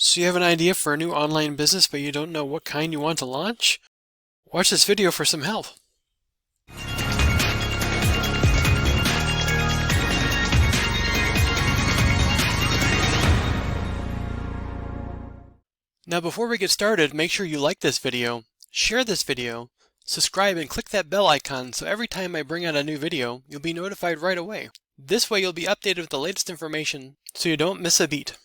So you have an idea for a new online business, but you don't know what kind you want to launch? Watch this video for some help. Now before we get started, make sure you like this video, share this video, subscribe and click that bell icon so every time I bring out a new video, you'll be notified right away. This way you'll be updated with the latest information so you don't miss a beat.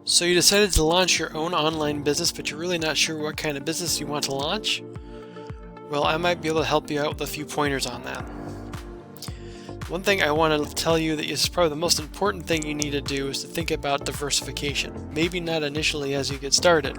So you decided to launch your own online business, but you're really not sure what kind of business you want to launch? Well, I might be able to help you out with a few pointers on that. One thing I want to tell you that is probably the most important thing you need to do is to think about diversification. Maybe not initially as you get started.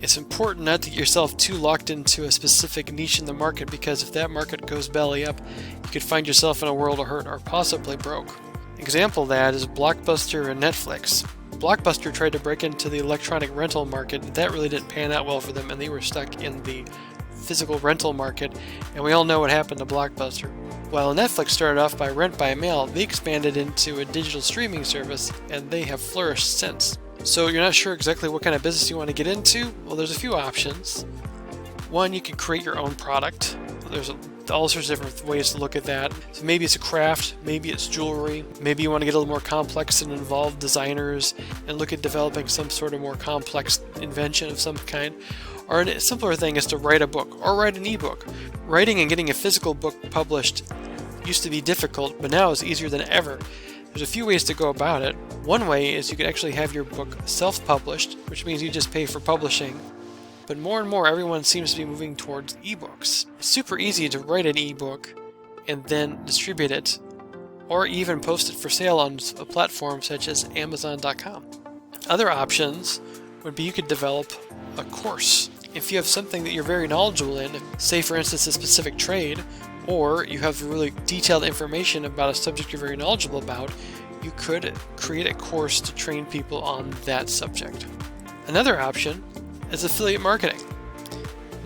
It's important not to get yourself too locked into a specific niche in the market, because if that market goes belly up, you could find yourself in a world of hurt or possibly broke. Example of that is Blockbuster and Netflix. Blockbuster tried to break into the electronic rental market, and that really didn't pan out well for them, and they were stuck in the physical rental market, and we all know what happened to Blockbuster. While Netflix started off by rent by mail, they expanded into a digital streaming service, and they have flourished since. So you're not sure exactly what kind of business you want to get into? Well, there's a few options. One, you can create your own product. There's all sorts of different ways to look at that. So maybe it's a craft, maybe it's jewelry, maybe you want to get a little more complex and involve designers and look at developing some sort of more complex invention of some kind. Or a simpler thing is to write a book or write an ebook. Writing and getting a physical book published used to be difficult, but now it's easier than ever. There's a few ways to go about it. One way is you could actually have your book self-published, which means you just pay for publishing. But more and more, everyone seems to be moving towards ebooks. It's super easy to write an ebook and then distribute it, or even post it for sale on a platform such as Amazon.com. Other options would be you could develop a course. If you have something that you're very knowledgeable in, say for instance a specific trade, or you have really detailed information about a subject you're very knowledgeable about, you could create a course to train people on that subject. Another option is affiliate marketing.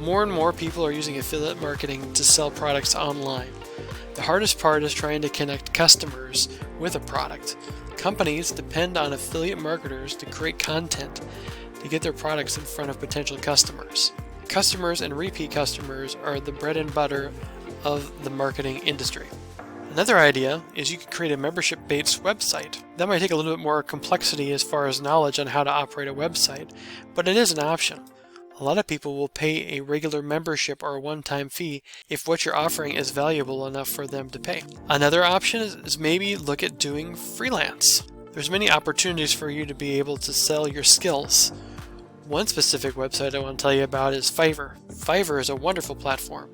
More and more people are using affiliate marketing to sell products online. The hardest part is trying to connect customers with a product. Companies depend on affiliate marketers to create content to get their products in front of potential customers. Customers and repeat customers are the bread and butter of the marketing industry. Another idea is you could create a membership-based website. That might take a little bit more complexity as far as knowledge on how to operate a website, but it is an option. A lot of people will pay a regular membership or a one-time fee if what you're offering is valuable enough for them to pay. Another option is maybe look at doing freelance. There's many opportunities for you to be able to sell your skills. One specific website I want to tell you about is Fiverr. Fiverr is a wonderful platform.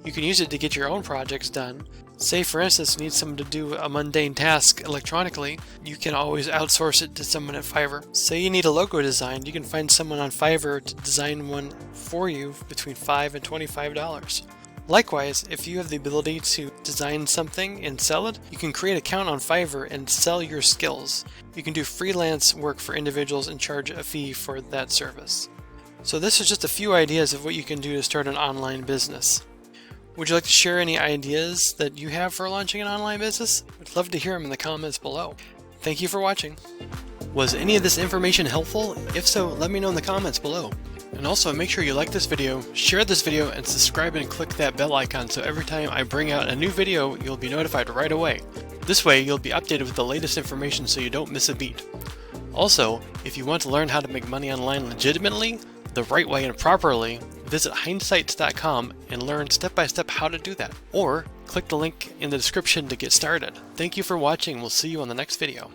You can use it to get your own projects done. Say for instance you need someone to do a mundane task electronically, you can always outsource it to someone at Fiverr. Say you need a logo designed, you can find someone on Fiverr to design one for you between $5 and $25. Likewise, if you have the ability to design something and sell it, you can create an account on Fiverr and sell your skills. You can do freelance work for individuals and charge a fee for that service. So this is just a few ideas of what you can do to start an online business. Would you like to share any ideas that you have for launching an online business? I'd love to hear them in the comments below. Thank you for watching. Was any of this information helpful? If so, let me know in the comments below. And also make sure you like this video, share this video, and subscribe and click that bell icon so every time I bring out a new video, you'll be notified right away. This way, you'll be updated with the latest information so you don't miss a beat. Also, if you want to learn how to make money online legitimately, the right way and properly, visit HindeSights.com and learn step-by-step how to do that. Or click the link in the description to get started. Thank you for watching. We'll see you on the next video.